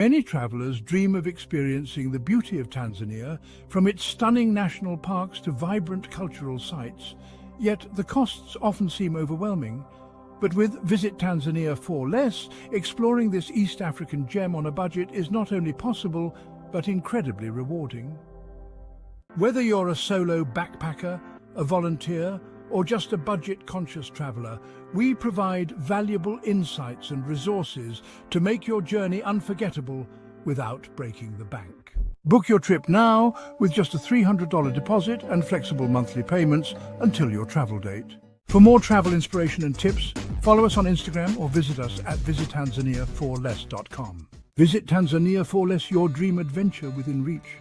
Many travelers dream of experiencing the beauty of Tanzania, from its stunning national parks to vibrant cultural sites. Yet the costs often seem overwhelming. But with Visit Tanzania for Less, exploring this East African gem on a budget is not only possible, but incredibly rewarding. Whether you're a solo backpacker, a volunteer, or just a budget-conscious traveler, we provide valuable insights and resources to make your journey unforgettable without breaking the bank. Book your trip now with just a $300 deposit and flexible monthly payments until your travel date. For more travel inspiration and tips, follow us on Instagram or visit us at visittanzaniaforless.com. Visit Tanzania for Less, your dream adventure within reach.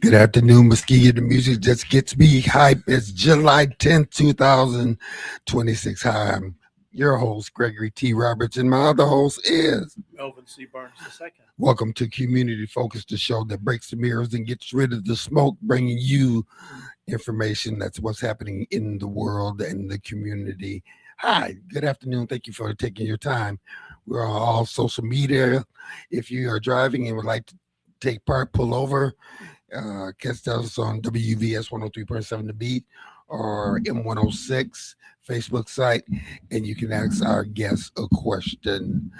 Good afternoon, Muskegon. The music just gets me hype. It's July 10th, 2026. Hi, I'm your host, Gregory T. Roberts, and my other host is Melvin C. Burns II. Welcome to Community Focus, the show that breaks the mirrors and gets rid of the smoke, bringing you information that's what's happening in the world and the community. Hi, good afternoon. Thank you for taking your time. We're on all social media. If you are driving and would like to take part, pull over. Catch us on WVS 103.7 The Beat or M106 Facebook site, and you can ask our guests a question.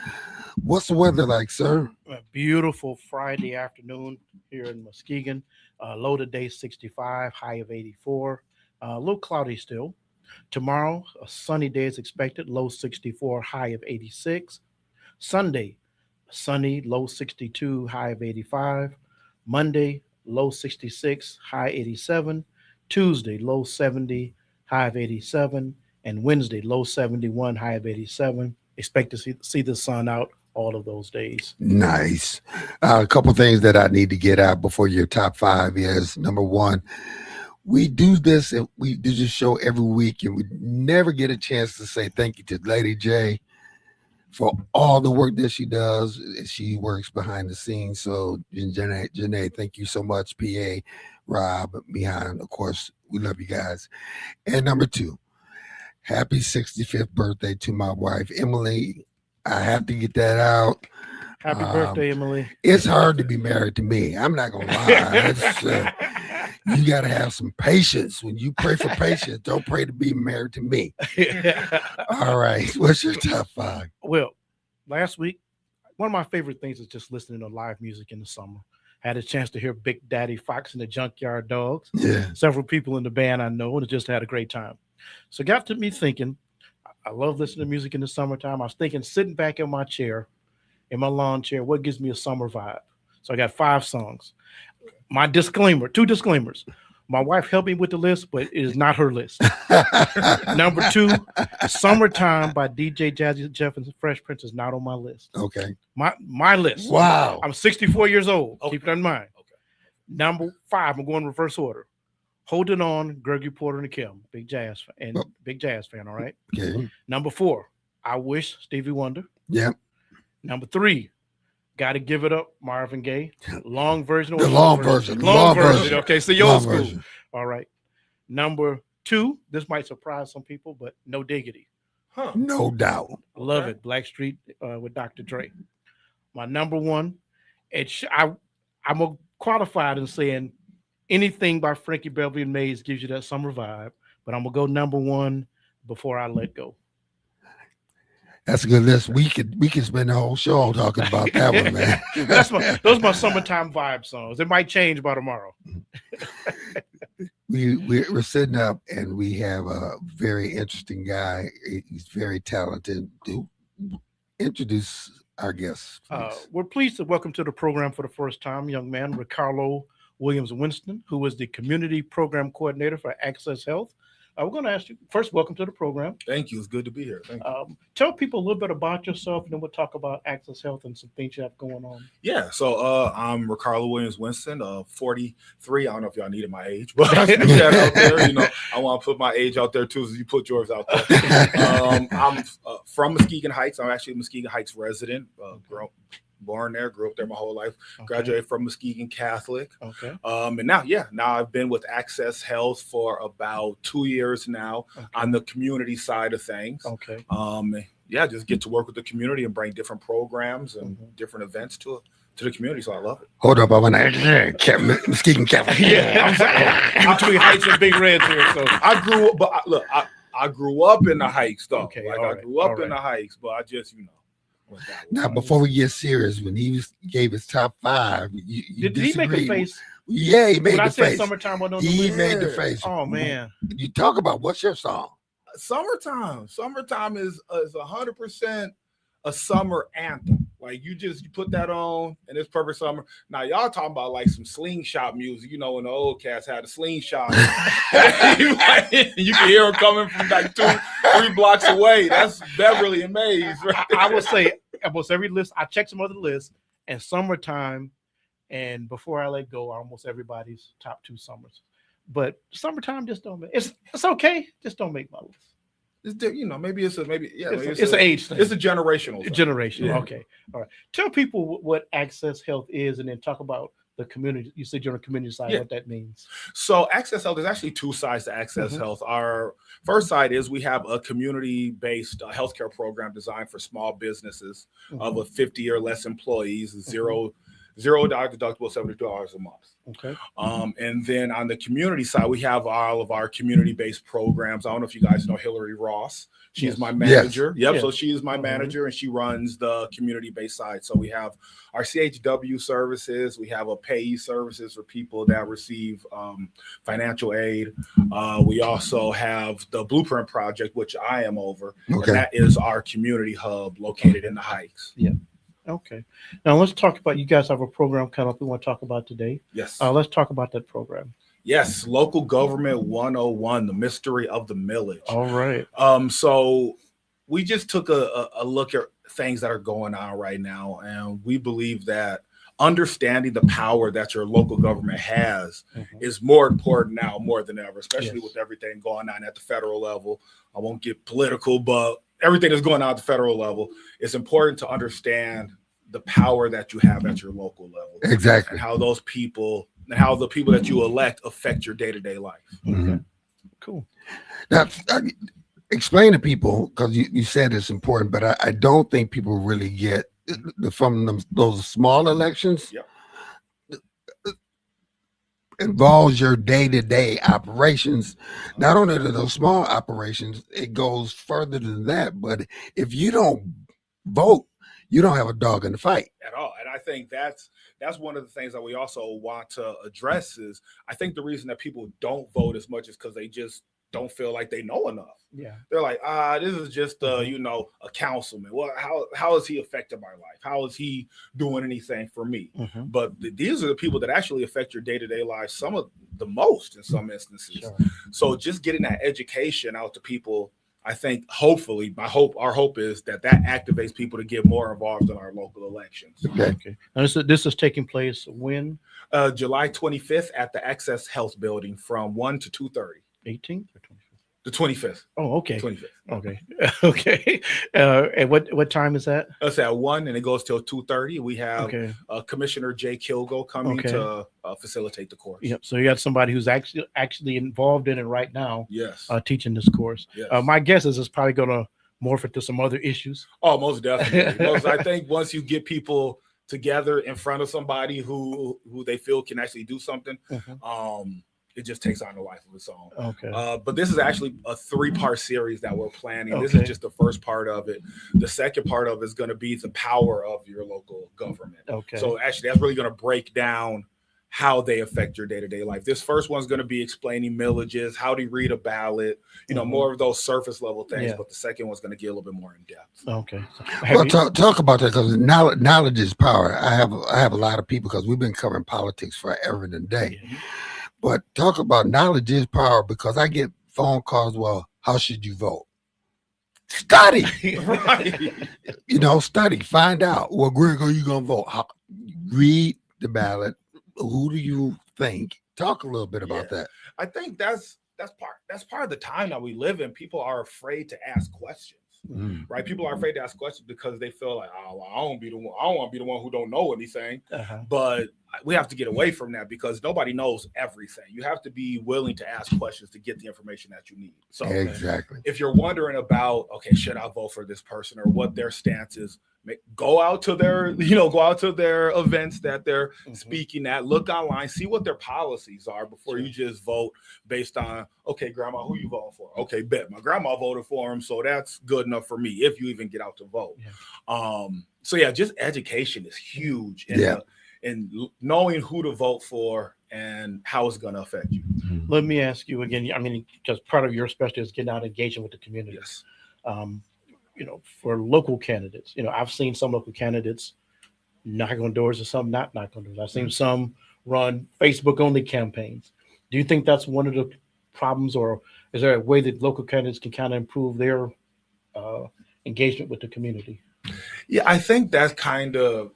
What's the weather like, sir? A beautiful Friday afternoon here in Muskegon. Low today 65, high of 84. A little cloudy still. Tomorrow, a sunny day is expected, low 64, high of 86. Sunday, sunny, low 62, high of 85. Monday, low 66, high 87. Tuesday, low 70, high of 87. And Wednesday, low 71, high of 87. Expect to see the sun out all of those days. Nice. A couple things that I need to get out before your top five is, number one, we do this and we do this show every week, and we never get a chance to say thank you to Lady J for all the work that she does. She works behind the scenes. So Janae, thank you so much. PA, Rob, behind, of course, we love you guys. And number two, happy 65th birthday to my wife, Emily. I have to get that out. Happy birthday, Emily. It's hard to be married to me. I'm not going to lie. You got to have some patience. When you pray for patience, don't pray to be married to me. All right. What's your top five? Well, last week, one of my favorite things is just listening to live music in the summer. Had a chance to hear Big Daddy Fox and the Junkyard Dogs. Yeah. Several people in the band I know, and just had a great time. So it got to me thinking, I love listening to music in the summertime. I was thinking, sitting back in my chair, in my lawn chair, what gives me a summer vibe? So I got 5 songs. My disclaimer, 2 disclaimers. My wife helped me with the list, but it is not her list. Number 2, Summertime by DJ Jazzy Jeff and Fresh Prince is not on my list. Okay. My list. Wow. I'm 64 years old. Okay. Keep that in mind. Okay. Number 5, I'm going in reverse order. Holding On, Gregory Porter and Kim, big jazz fan, all right? Okay. Number 4, I Wish, Stevie Wonder. Yeah. Number 3, Gotta Give It Up, Marvin Gaye. Long version. The long version. Long version. Okay, so Long old school. version. All right. Number 2, this might surprise some people, but No Diggity. Huh. No doubt. Love Okay. it. Blackstreet with Dr. Dre. My number 1, I'm a qualified in saying anything by Frankie Beverly and Mays gives you that summer vibe, but I'm gonna go number 1, Before I Let Go. That's a good list. We could spend the whole show talking about that one, man. Those are my summertime vibe songs. It might change by tomorrow. We're sitting up and we have a very interesting guy. He's very talented. Introduce our guests, please. We're pleased to welcome to the program for the first time, young man, Ricarlo Williams Winston, who is the Community Program Coordinator for Access Health. We're going to ask you first, welcome to the program. Thank you. It's good to be here. Thank you. Tell people a little bit about yourself, and then we'll talk about Access Health and some things you have going on. Yeah. So I'm Ricarlo Williams Winston, 43. I don't know if y'all needed my age, but I put that out there. I want to put my age out there too, so you put yours out there. I'm from Muskegon Heights. I'm actually a Muskegon Heights resident. Born there, grew up there my whole life. Okay. Graduated from Muskegon Catholic. Okay. And now I've been with Access Health for about 2 years now on the community side of things. Okay. Just get to work with the community and bring different programs and different events to the community. So I love it. Hold up, I want to Muskegon Catholic. I'm between Heights and Big Reds here, so I grew up, but I grew up in the Heights though. Okay, I grew up in the Heights, but I just Now, before we get serious, when he gave his top 5, you did he make a face? Yeah, he made When I the said face. summertime, wasn't on the He list? made the face. Oh man. You talk about what's your song? Summertime is 100% a summer anthem. Like you put that on and it's perfect summer. Now y'all talking about like some slingshot music, when the old cats had a slingshot. You can hear them coming from like 2-3 blocks away. That's Beverly and Mays. Right? I would say almost every list. I checked some other lists, and summertime, and Before I Let Go are almost everybody's top 2 summers. But summertime just don't make it's okay. Just don't make my list. Maybe it's an age thing. It's a generational thing. Generational. Yeah. Okay. All right. Tell people what Access Health is, and then talk about the community. You said you're on the community side. What that means. So Access Health, there's actually 2 sides to Access Health. Our first side is we have a community-based healthcare program designed for small businesses of a 50 or less employees, $0 deductible, $72 a month. Okay. And then on the community side, we have all of our community-based programs. I don't know if you guys know Hillary Ross. She's my manager. Yes. Yep. So she is my manager, and she runs the community-based side. So we have our CHW services. We have a payee services for people that receive financial aid. We also have the Blueprint Project, which I am over. Okay. And that is our community hub located in the Heights. Yeah. Okay. Now let's talk about, you guys have a program coming up we want to talk about today. Yes. Let's talk about that program. Yes. Local Government 101, the mystery of the millage. All right. So we just took a look at things that are going on right now. And we believe that understanding the power that your local government has is more important now, more than ever, especially with everything going on at the federal level. I won't get political, but everything that's going on at the federal level, it's important to understand the power that you have at your local level. Exactly. And how those people and how the people that you elect affect your day-to-day life. Okay. Cool. Now, explain to people, because you said it's important, but I don't think people really get from those small elections. Yep. Involves your day-to-day operations. Not only do those small operations, it goes further than that. But if you don't vote, you don't have a dog in the fight at all. And I think that's one of the things that we also want to address is I think the reason that people don't vote as much is because they just don't feel like they know enough. Yeah. They're like, this is just a councilman. Well, how is he affecting my life? How is he doing anything for me? But these are the people that actually affect your day-to-day life, some of the most in some instances. Sure. So just getting that education out to people, I think hopefully our hope is that activates people to get more involved in our local elections. Okay. Now this is taking place when? July 25th at the Access Health Building from 1 to 2:30. 18th or 25th? The 25th. Oh, okay. 25th. Okay. Okay. And what time is that? It's at 1 and it goes till 2:30. We have Commissioner Jay Kilgo coming to facilitate the course. Yep. So you got somebody who's actually involved in it right now. Yes. Teaching this course. Yes. My guess is it's probably going to morph into some other issues. Oh, most definitely. I think once you get people together in front of somebody who they feel can actually do something, it just takes on a life of its own. Okay. But this is actually a 3-part series that we're planning. This is just the first part of it. The second part of it is going to be the power of your local government. Okay. So actually, that's really going to break down how they affect your day-to-day life. This first one's going to be explaining millages, how to read a ballot, more of those surface level things. Yeah. But the second one's going to get a little bit more in depth. Okay. Well, talk about that, because knowledge is power. I have a lot of people, because we've been covering politics forever and a day. Yeah. But talk about knowledge is power, because I get phone calls. Well, how should you vote? Study, Right. Study, find out. Well, Greg, are you gonna vote? Read the ballot. Who do you think? Talk a little bit about that. I think that's part of the time that we live in. People are afraid to ask questions. Right? People are afraid to ask questions because they feel like, oh, well, I don't want to be the one who don't know anything. But we have to get away from that, because nobody knows everything. You have to be willing to ask questions to get the information that you need. So Exactly. if you're wondering about, okay, should I vote for this person, or what their stance is, go out to their events that they're speaking at, look online, see what their policies are before you just vote based on, okay, grandma, who you voting for? Okay, bet my grandma voted for him, so that's good enough for me, if you even get out to vote. So yeah, just education is huge. And knowing who to vote for and how it's going to affect you. Let me ask you again. I mean, because part of your specialty is getting out, engaging with the community. Yes. For local candidates, I've seen some local candidates knock on doors, and some not knock on doors. I've seen some run Facebook only campaigns. Do you think that's one of the problems, or is there a way that local candidates can kind of improve their engagement with the community? Yeah, I think that kind of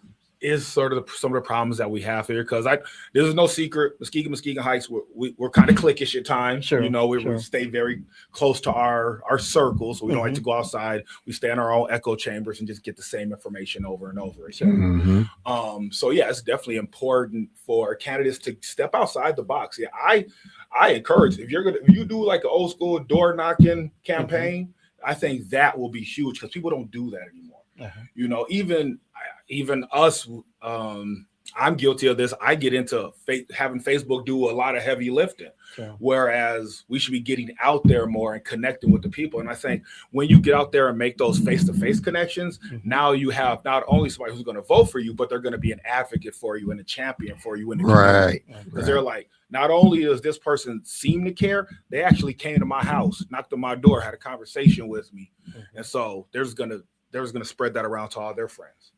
is sort of some of the problems that we have here, because there's no secret. Muskegon Heights, we're kind of cliquish at times. Sure, we stay very close to our circles, so we don't like to go outside. We stay in our own echo chambers and just get the same information over and over again. So yeah, it's definitely important for candidates to step outside the box. Yeah, I encourage, if you do like an old school door knocking campaign, I think that will be huge, because people don't do that anymore. Even us, I'm guilty of this. I get into having Facebook do a lot of heavy lifting, whereas we should be getting out there more and connecting with the people. And I think when you get out there and make those face-to-face connections, now you have not only somebody who's going to vote for you, but they're going to be an advocate for you and a champion for you in the community. Because they're like, not only does this person seem to care, they actually came to my house, knocked on my door, had a conversation with me. And so there's going to spread that around to all their friends.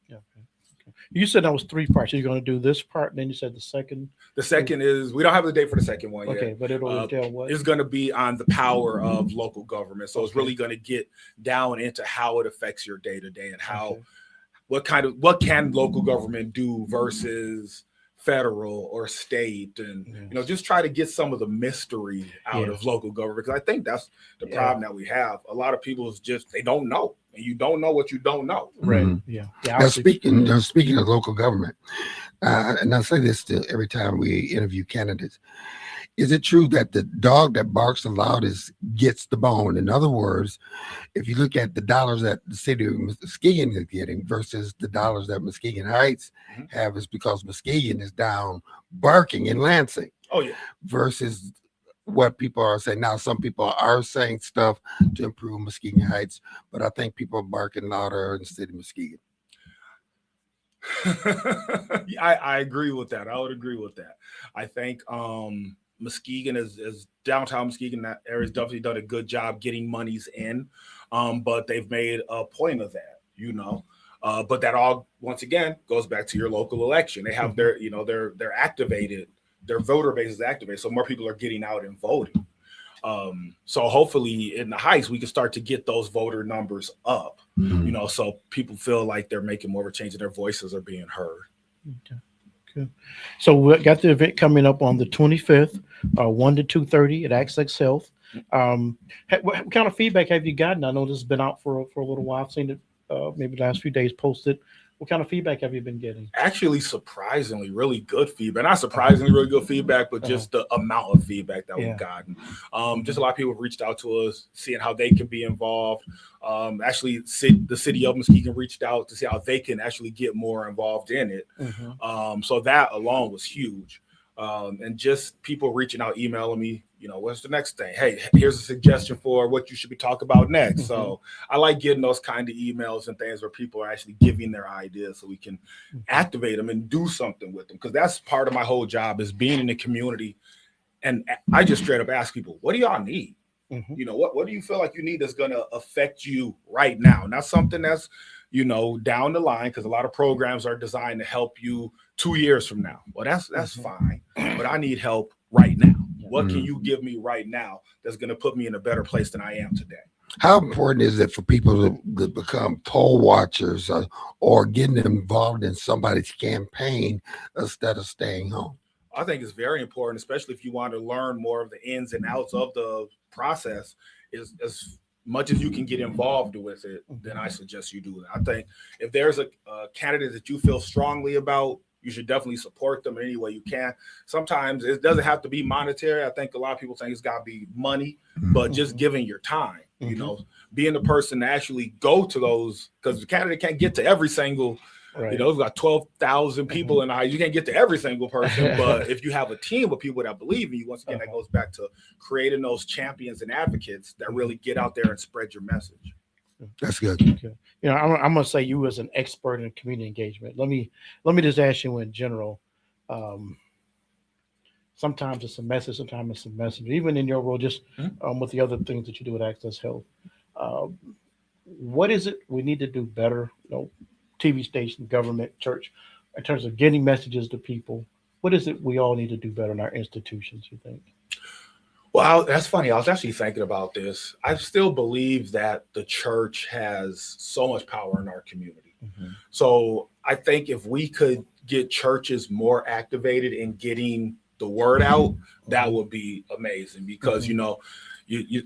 You said that was 3 parts. You're going to do this part, and then you said the second. The second is, we don't have the date for the second one yet. Okay, but it'll entail what? It's going to be on the power of local government. So it's really going to get down into how it affects your day to day, and how what can local government do versus federal or state, and just try to get some of the mystery out of local government, because I think that's the problem that we have. A lot of people is just, they don't know, and you don't know what you don't know. Right. Now, speaking of local government, and I say this to every time we interview candidates, is it true that the dog that barks the loudest gets the bone? In other words, if you look at the dollars that the city of Muskegon is getting versus the dollars that Muskegon Heights have, is because Muskegon is down barking in Lansing. Oh yeah. Versus what people are saying now. Some people are saying stuff to improve Muskegon Heights, but I think people are barking louder in the city of Muskegon. I agree with that. I would agree with that. I think Muskegon is downtown Muskegon, that area has definitely done a good job getting monies in, but they've made a point of that, but that all, once again, goes back to your local election. They have their, they're activated, their voter base is activated, so more people are getting out and voting. So hopefully in the Heights, we can start to get those voter numbers up, so people feel like they're making more of a change and their voices are being heard. Okay. Good. So we got the event coming up on the 25th, 1 to 2:30 at Access Health. What kind of feedback have you gotten? I know this has been out for a little while. I've seen it maybe the last few days posted. What kind of feedback have you been getting? Actually, surprisingly, really good feedback. Not surprisingly, really good feedback, but just the amount of feedback that we've gotten. Just a lot of people have reached out to us, seeing how they can be involved. Actually, the city of Muskegon reached out to see how they can actually get more involved in it. So that alone was huge. and just people reaching out, emailing me, what's the next thing? Hey, here's a suggestion for what you should be talking about next. Mm-hmm. So I like getting those kind of emails and things where people are actually giving their ideas so we can activate them and do something with them. Because that's part of my whole job is being in the community. And I just straight up ask people, what do y'all need? Mm-hmm. What do you feel like you need that's going to affect you right now? Not something that's, down the line, because a lot of programs are designed to help you 2 years from now. Well, that's fine. But I need help right now. What can you give me right now that's going to put me in a better place than I am today? How important is it for people to become poll watchers or getting involved in somebody's campaign instead of staying home? I think it's very important, especially if you want to learn more of the ins and outs of the process. Is as much as you can get involved with it, then I suggest you do that. I think if there's a candidate that you feel strongly about, you should definitely support them in any way you can. Sometimes it doesn't have to be monetary. I think a lot of people think it's got to be money, but just giving your time, being the person to actually go to those, because the candidate can't get to every single, we've got 12,000 people in the house. You can't get to every single person, but if you have a team of people that believe in you, once again, that goes back to creating those champions and advocates that really get out there and spread your message. That's good. Okay. I'm going to say you as an expert in community engagement. Let me just ask you in general. Sometimes it's a message, sometimes it's a message. Even in your role, just with the other things that you do at Access Health, what is it we need to do better? TV station, government, church, in terms of getting messages to people. What is it we all need to do better in our institutions, you think? Well, that's funny. I was actually thinking about this. I still believe that the church has so much power in our community. So I think if we could get churches more activated in getting the word out, that would be amazing. Because, you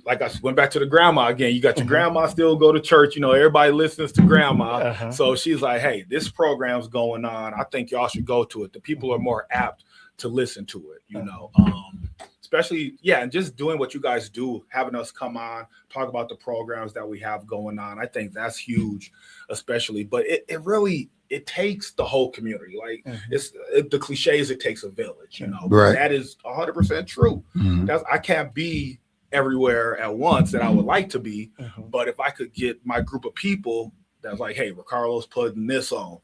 like I went back to the grandma again. You got your grandma still go to church. Everybody listens to grandma. So she's like, hey, this program's going on. I think y'all should go to it. The people are more apt to listen to it, especially, and just doing what you guys do, having us come on, talk about the programs that we have going on. I think that's huge, especially, but it really takes the whole community. Like it's the cliches, it takes a village, Right. That is 100% true. I can't be everywhere at once that I would like to be, but if I could get my group of people that's like, hey, Ricarlo's putting this on,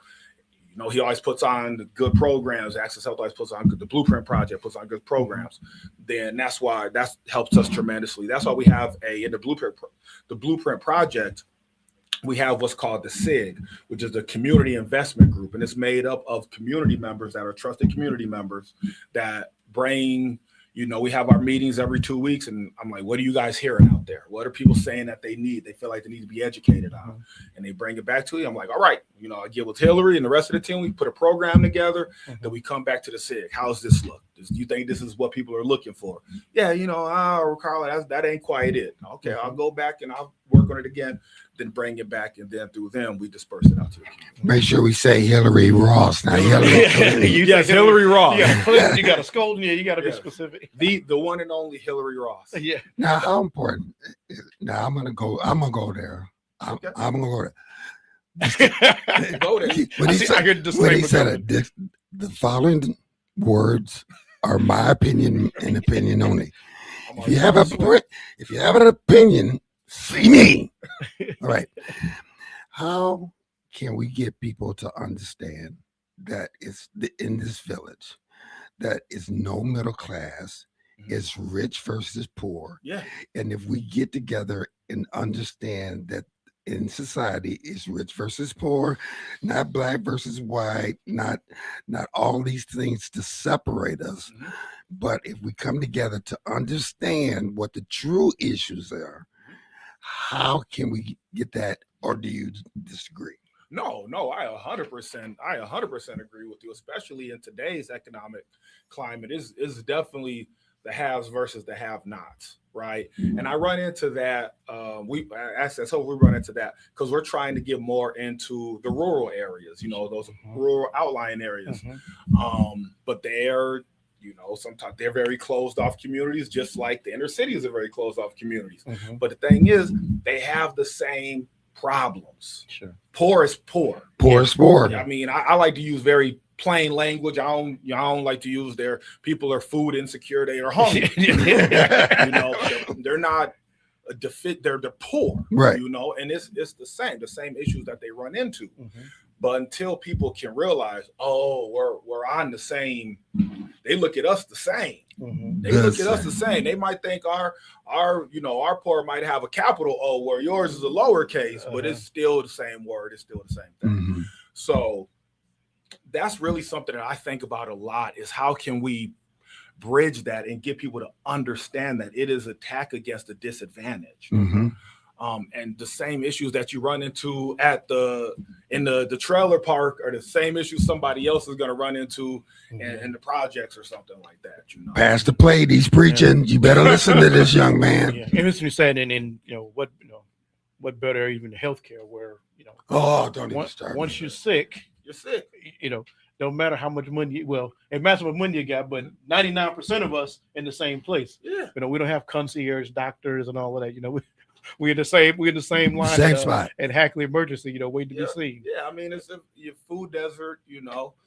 he always puts on the good programs. Access Health always puts on the Blueprint Project puts on good programs. Then that helps us tremendously. That's why we have in the Blueprint Project, we have what's called the SIG, which is the Community Investment Group, and it's made up of community members that are trusted community members that bring. We have our meetings every 2 weeks, and I'm like, what are you guys hearing out there? What are people saying that they feel like they need to be educated on? And they bring it back to you. I'm like, all right, I get with Hillary and the rest of the team. We put a program together. Then we come back to the SIG. How's this look? Do you think this is what people are looking for? Yeah, Ricardo, that ain't quite it. Okay, I'll go back and I'll work on it again, then bring it back, and then through them, we disperse it out to the community. Make sure we say Hillary Ross. Now, Hillary. Yes, Hillary Ross. You got to scold. Yeah, you got to be specific. The one and only Hillary Ross. Yeah. Now, how important? Now, I'm gonna go there. I'm gonna go there. Go there. When he said it, the following words are my opinion and opinion only. If you have an opinion, see me. All right. How can we get people to understand that it's in this village that is no middle class, it's rich versus poor. Yeah. And if we get together and understand that in society it's rich versus poor, not black versus white, not all these things to separate us. But if we come together to understand what the true issues are, how can we get that? Or do you disagree? No, I 100% agree with you, especially in today's economic climate. Is definitely the haves versus the have-nots, right? And I run into that. We run into that because we're trying to get more into the rural areas, those rural outlying areas. But they're, sometimes they're very closed off communities, just like the inner cities are very closed off communities. But the thing is, they have the same problems. Sure. Poor is poor. Poor is poor. I mean, I like to use very plain language. I don't like to use their people are food insecure. They are hungry. They're not a defit. They're poor, right? And it's the same issues that they run into. Mm-hmm. But until people can realize, oh, we're on the same, they look at us the same. Mm-hmm. They look at us the same. They might think our poor might have a capital O where yours is a lowercase, but it's still the same word. It's still the same thing. Mm-hmm. So that's really something that I think about a lot, is how can we bridge that and get people to understand that it is attack against the disadvantage. Mm-hmm. And the same issues that you run into in the trailer park are the same issues somebody else is going to run into in the projects or something like that. Pass the plate. He's preaching. You better listen to this young man. Yeah, interesting you said, and what better even healthcare where Oh, don't even start. Once you're sick. No matter how much money, it matters what money you got, but 99% of us in the same place. Yeah. We don't have concierge doctors and all of that. We're in the same line. Same spot. At Hackley Emergency, waiting to be seen. Yeah, I mean, it's your food desert,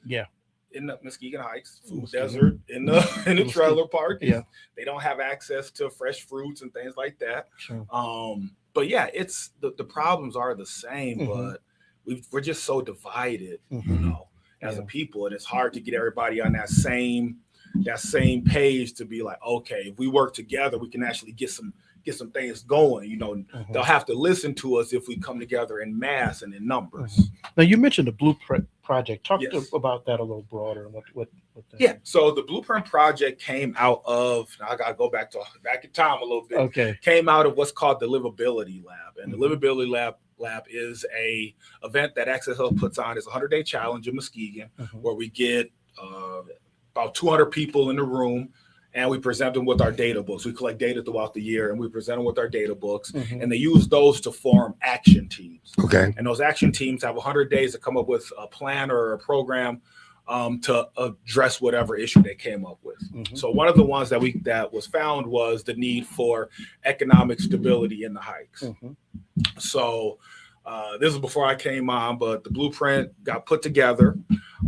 Yeah. In the Muskegon Heights, food desert in the trailer park. Yeah. They don't have access to fresh fruits and things like that. Sure. But yeah, it's the problems are the same, Mm-hmm. but we're just so divided, Mm-hmm. as a people, and it's hard to get everybody on that same page to be like, okay, if we work together, we can actually get some things going. Mm-hmm. They'll have to listen to us if we come together in mass and in numbers. Mm-hmm. Now you mentioned the Blueprint Project. Talk about that a little broader and what that. Yeah. So the Blueprint Project came out of, I gotta go back in time a little bit. Okay. Came out of what's called the Livability Lab, and the Livability Lab is a event that Access Health puts on. It's a 100-day challenge in Muskegon, where we get about 200 people in the room, and we present them with our data books. We collect data throughout the year, and we present them with our data books, and they use those to form action teams. Okay. And those action teams have 100 days to come up with a plan or a program to address whatever issue they came up with. So one of the ones that was found was the need for economic stability in the hikes. So this is before I came on, but the Blueprint got put together,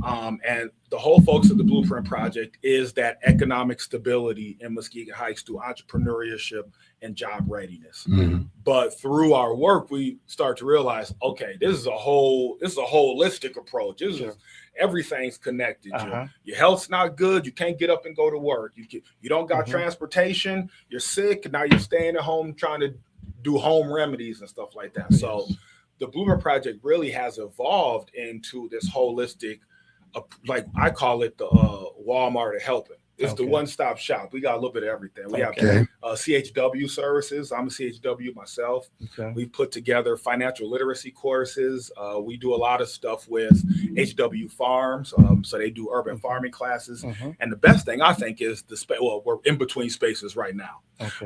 and the whole focus of the Blueprint Project is that economic stability in Muskegon Heights through entrepreneurship and job readiness. But through our work, we start to realize, okay, this is a holistic approach. Everything's connected. Your health's not good, you can't get up and go to work. You don't got transportation, you're sick, and now you're staying at home trying to do home remedies and stuff like that. So the Blueprint Project really has evolved into this holistic, like I call it the Walmart of helping. It's the one-stop shop. We got a little bit of everything. We have CHW services. I'm a CHW myself. We put together financial literacy courses. We do a lot of stuff with HW Farms. So they do urban farming classes. And the best thing I think is the space. Well, we're in between spaces right now.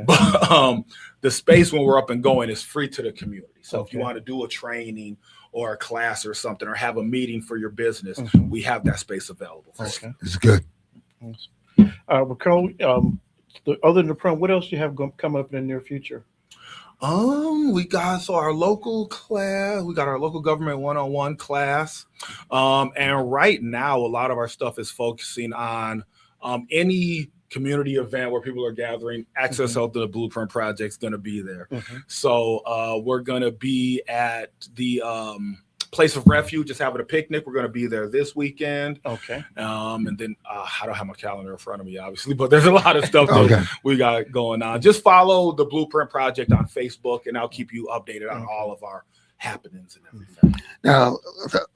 But the space when we're up and going is free to the community. So if you want to do a training or a class or something, or have a meeting for your business, we have that space available. It's good. Ricarlo, other than the prom, what else do you have come up in the near future? We got our local class. We got our local government one-on-one class, and right now a lot of our stuff is focusing on any community event where people are gathering. Access Health to the Blueprint Project is going to be there. So we're going to be at the Place of Refuge, just having a picnic. We're going to be there this weekend. And then I don't have my calendar in front of me, obviously, but there's a lot of stuff that we got going on. Just follow the Blueprint Project on Facebook, and I'll keep you updated on all of our happenings and everything. Now,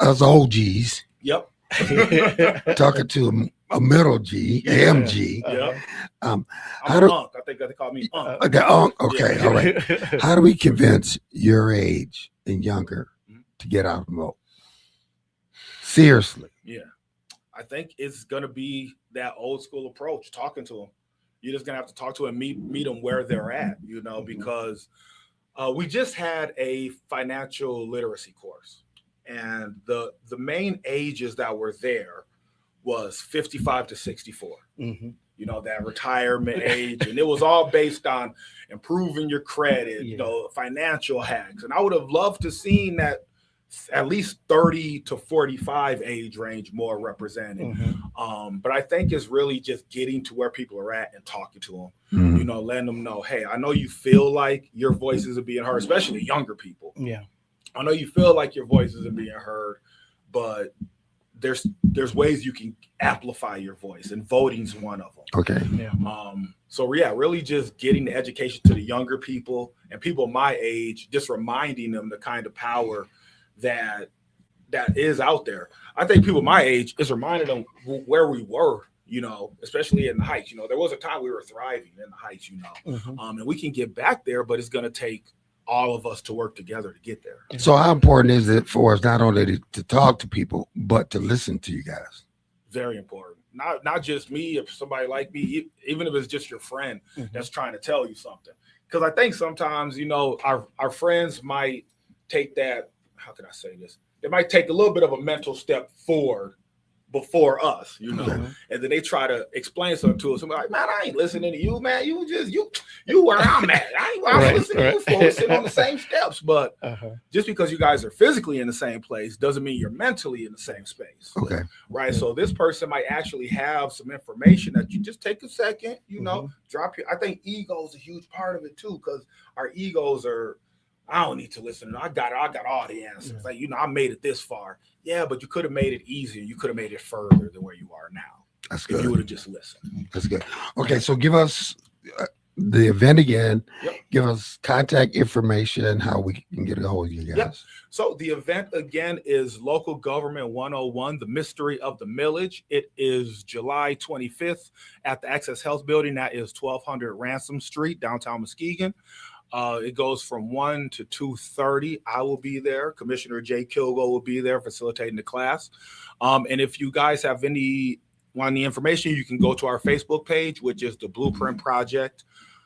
as OGs, talking to a middle G, AMG. I'm Unc. I think they call me Unc. Okay, all right. How do we convince your age and younger to get out and vote? Seriously. Yeah. I think it's going to be that old school approach, talking to them. You're just going to have to talk to them, meet them where they're at, because we just had a financial literacy course. And the main ages that were there was 55 to 64. That retirement age. And it was all based on improving your credit, financial hacks. And I would have loved to seen that at least 30 to 45 age range more represented. But I think it's really just getting to where people are at and talking to them, you know, letting them know, hey, I know you feel like your voices are being heard, especially the younger people. Yeah. I know you feel like your voices are being heard, but there's ways you can amplify your voice, and voting's one of them. Okay. Yeah. So yeah, really just getting the education to the younger people and people my age, just reminding them the kind of power that is out there. I think people my age is reminding them where we were, you know, especially in the Heights. You know, there was a time we were thriving in the Heights, you know, and we can get back there, but it's going to take all of us to work together to get there. So how important is it for us not only to talk to people, but to listen to you guys? Very important. Not just me, if somebody like me, even if it's just your friend that's trying to tell you something. Because I think sometimes, you know, our friends might take that, how can I say this? They might take a little bit of a mental step forward before us, you know, and then they try to explain something to us. I'm like, man, I ain't listening to you, man. You where I'm at. I'm listening to you for. We're sitting on the same steps, but just because you guys are physically in the same place doesn't mean you're mentally in the same space. Okay. Right. So this person might actually have some information that you just take a second, you know, drop your. I think ego is a huge part of it too, because our egos are. I don't need to listen. I got all the answers. Like, you know, I made it this far. Yeah, but you could have made it easier. You could have made it further than where you are now. That's good. If you would have just listened. That's good. Okay, so give us the event again. Give us contact information, how we can get a hold of you guys. So the event again is Local Government 101, The Mystery of the Millage. It is July 25th at the Access Health Building. That is 1200 Ransom Street, downtown Muskegon. It goes from 1 to 2:30. I will be there. Commissioner Jay Kilgo will be there facilitating the class. And if you guys have want the information, you can go to our Facebook page, which is the Blueprint Project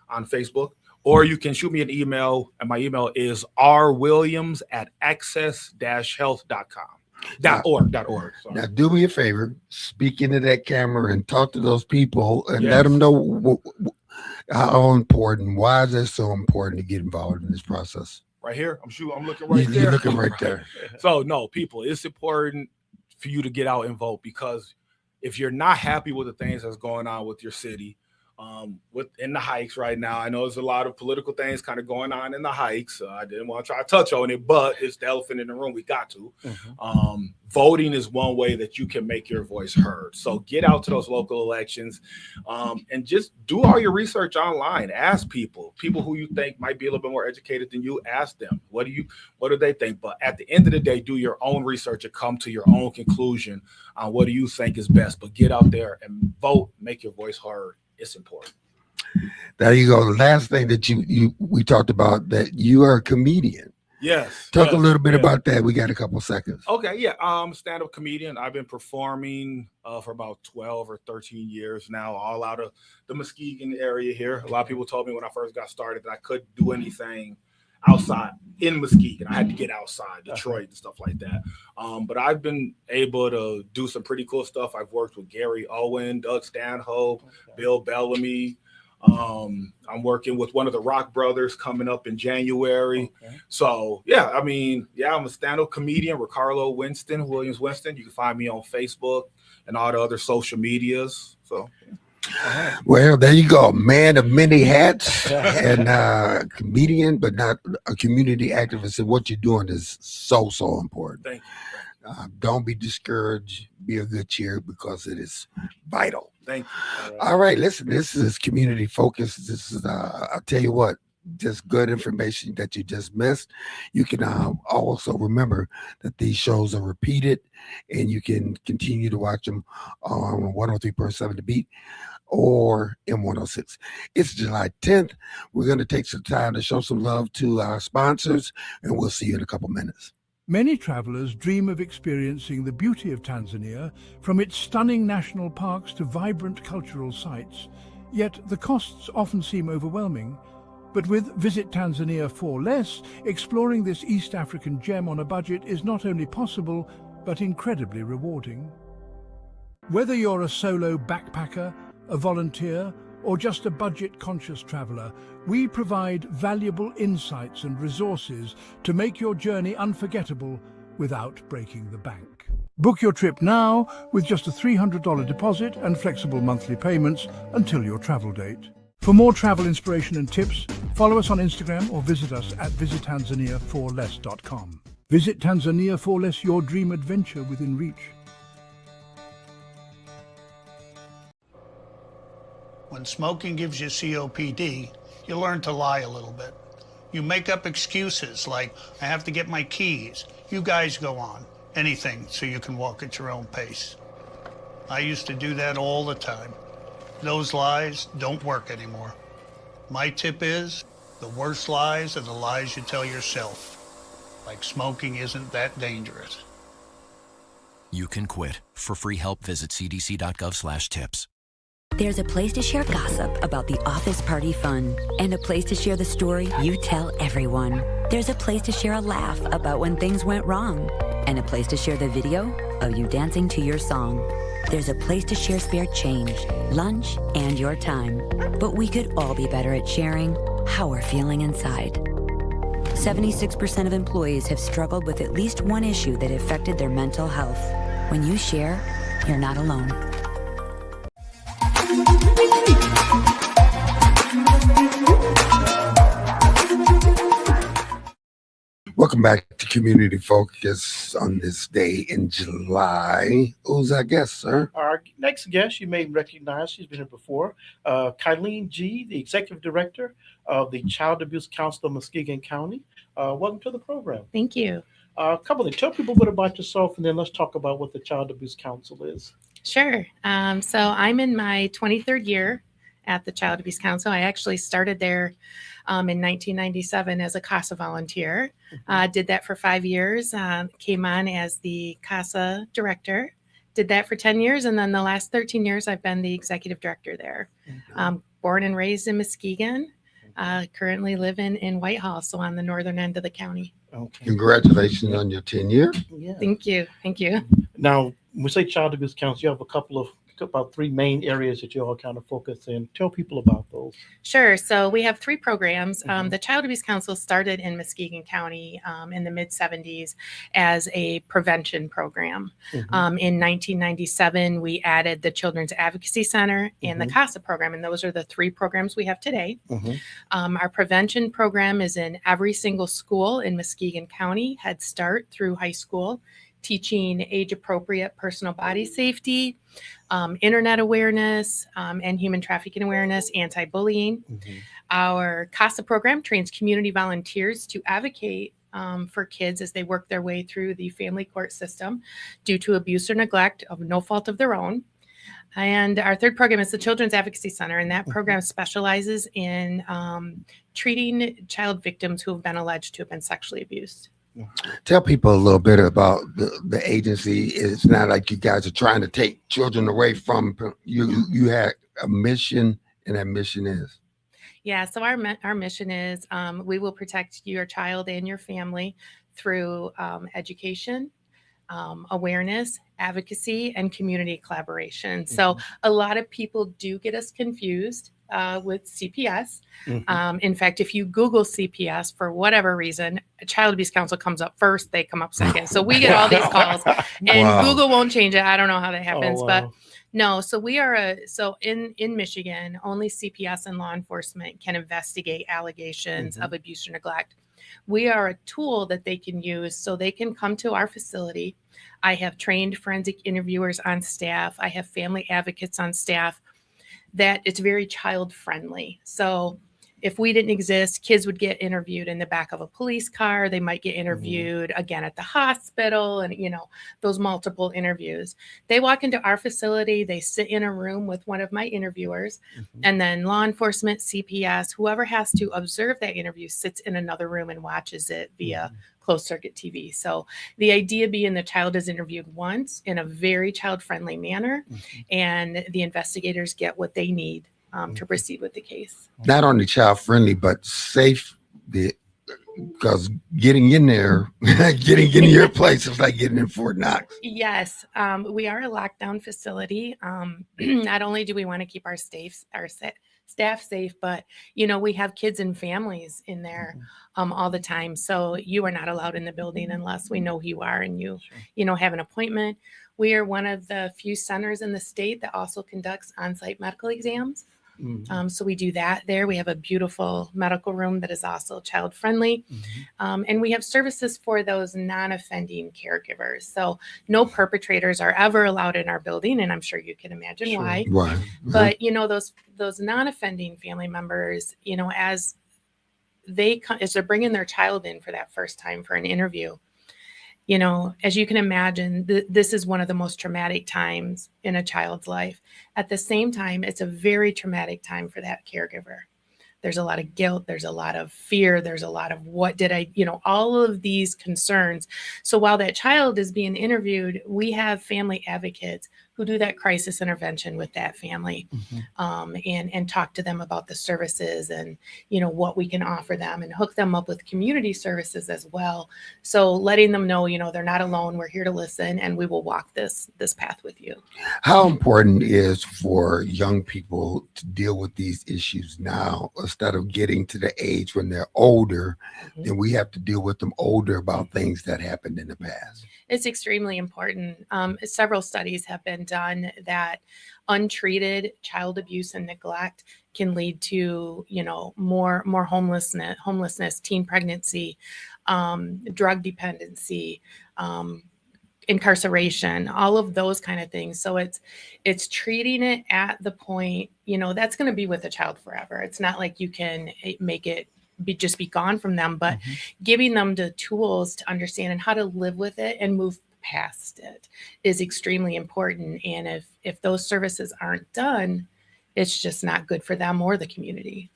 on Facebook, or you can shoot me an email, and my email is rwilliams@access-health.com. .org. Now, do me a favor, speak into that camera and talk to those people and let them know how important, why is it so important to get involved in this process? Right here, I'm looking right there. You're looking right there. So no, people, it's important for you to get out and vote, because if you're not happy with the things that's going on with your city, within the Heights right now, I know there's a lot of political things kind of going on in the Heights. I didn't want to try to touch on it, but it's the elephant in the room. We got to. Voting is one way that you can make your voice heard. So get out to those local elections, and just do all your research online. Ask people who you think might be a little bit more educated than you. Ask them, what do they think? But at the end of the day, do your own research and come to your own conclusion on what do you think is best. But get out there and vote, make your voice heard. It's important. There you go. The last thing that we talked about, that you are a comedian. Yes. Talk a little bit about that. We got a couple seconds. Okay. Yeah. I'm a stand-up comedian. I've been performing for about 12 or 13 years now, all out of the Muskegon area here. A lot of people told me when I first got started that I couldn't do anything outside in Muskegon. I had to get outside Detroit and stuff like that. But I've been able to do some pretty cool stuff. I've worked with Gary Owen, Doug Stanhope, Bill Bellamy. I'm working with one of the Rock Brothers coming up in January. So yeah, I mean, I'm a stand-up comedian, Ricarlo Williams Winston. You can find me on Facebook and all the other social medias. So well, there you go. Man of many hats and comedian, but not a community activist. And what you're doing is so important. Thank you. Don't be discouraged. Be of good cheer, because it is vital. Thank you. All right. Listen, this is community focused. This is, I'll tell you what, just good information that you just missed. You can also remember that these shows are repeated, and you can continue to watch them on 103.7 The Beat or M106. It's July 10th. We're going to take some time to show some love to our sponsors, and we'll see you in a couple minutes. Many travelers dream of experiencing the beauty of Tanzania, from its stunning national parks to vibrant cultural sites, yet the costs often seem overwhelming. But with Visit Tanzania for Less, exploring this East African gem on a budget is not only possible, but incredibly rewarding. Whether you're a solo backpacker, a volunteer, or just a budget-conscious traveler, we provide valuable insights and resources to make your journey unforgettable without breaking the bank. Book your trip now with just a $300 deposit and flexible monthly payments until your travel date. For more travel inspiration and tips, follow us on Instagram or visit us at visittanzania4less.com. Visit Tanzania for Less, your dream adventure within reach. When smoking gives you COPD, you learn to lie a little bit. You make up excuses like, I have to get my keys. You guys go on. Anything so you can walk at your own pace. I used to do that all the time. Those lies don't work anymore. My tip is, the worst lies are the lies you tell yourself. Like smoking isn't that dangerous. You can quit. For free help, visit cdc.gov/tips. There's a place to share gossip about the office party fun, and a place to share the story you tell everyone. There's a place to share a laugh about when things went wrong, and a place to share the video of you dancing to your song. There's a place to share spare change, lunch, and your time. But we could all be better at sharing how we're feeling inside. 76% of employees have struggled with at least one issue that affected their mental health. When you share, you're not alone. Welcome back to Community Focus on this day in July. Who's our guest, sir? Our next guest, you may recognize, she's been here before, Kyleen G., the Executive Director of the Child Abuse Council of Muskegon County. Welcome to the program. Thank you. A couple of, tell people a bit about yourself, and then let's talk about what the Child Abuse Council is. Sure. So I'm in my 23rd year at the Child Abuse Council. I actually started there in 1997 as a CASA volunteer. Did that for 5 years, came on as the CASA director, did that for 10 years, and then the last 13 years I've been the executive director there. Born and raised in Muskegon, currently living in Whitehall, so on the northern end of the county. Okay. Congratulations on your tenure. Yeah. Thank you. Thank you. Now, when we say Child Abuse Council, you have about 3 main areas that you all kind of focus in. Tell people about those. Sure. So we have 3 programs. The Child Abuse Council started in Muskegon County in the mid-70s as a prevention program. In 1997, we added the Children's Advocacy Center and the CASA program, and those are the 3 programs we have today. Our prevention program is in every single school in Muskegon County, Head Start through high school, teaching age-appropriate personal body safety, internet awareness, and human trafficking awareness, anti-bullying. Our CASA program trains community volunteers to advocate for kids as they work their way through the family court system due to abuse or neglect of no fault of their own. And our 3rd program is the Children's Advocacy Center, and that program specializes in treating child victims who have been alleged to have been sexually abused. Tell people a little bit about the agency. It's not like you guys are trying to take children away from you. You had a mission, and that mission is? Yeah, so our mission is we will protect your child and your family through education, awareness, advocacy, and community collaboration. So a lot of people do get us confused with CPS. In fact, if you Google CPS for whatever reason, Child Abuse Council comes up first, they come up second. So we get all these calls, and Google won't change it. I don't know how that happens, but no. So we are in Michigan, only CPS and law enforcement can investigate allegations of abuse or neglect. We are a tool that they can use, so they can come to our facility. I have trained forensic interviewers on staff. I have family advocates on staff. That it's very child friendly. So if we didn't exist, kids would get interviewed in the back of a police car. They might get interviewed again at the hospital, and those multiple interviews. They walk into our facility, they sit in a room with one of my interviewers, and then law enforcement, CPS, whoever has to observe that interview sits in another room and watches it via closed circuit TV. So the idea being the child is interviewed once in a very child-friendly manner, and the investigators get what they need to proceed with the case. Not only child-friendly, but safe. because getting in there, getting in your place is like getting in Fort Knox. Yes, we are a lockdown facility. Not only do we want to keep our staff safe, but we have kids and families in there all the time. So you are not allowed in the building unless we know who you are and you have an appointment. We are one of the few centers in the state that also conducts on-site medical exams. So we do that there. We have a beautiful medical room that is also child friendly. And we have services for those non-offending caregivers. So no perpetrators are ever allowed in our building. And I'm sure you can imagine why. Right. But, those non-offending family members, as they're bringing their child in for that first time for an interview, as you can imagine, this is one of the most traumatic times in a child's life. At the same time, it's a very traumatic time for that caregiver. There's a lot of guilt. There's a lot of fear. There's a lot of all of these concerns. So while that child is being interviewed, we have family advocates who do that crisis intervention with that family and talk to them about the services and, what we can offer them and hook them up with community services as well. So letting them know, they're not alone. We're here to listen and we will walk this path with you. How important is for young people to deal with these issues now instead of getting to the age when they're older, then we have to deal with them older about things that happened in the past? It's extremely important. Several studies have been done that untreated child abuse and neglect can lead to, more homelessness, teen pregnancy, drug dependency, incarceration, all of those kind of things. So it's treating it at the point, that's going to be with the child forever. It's not like you can make it just be gone from them, but giving them the tools to understand and how to live with it and move past it is extremely important. And if those services aren't done, it's just not good for them or the community.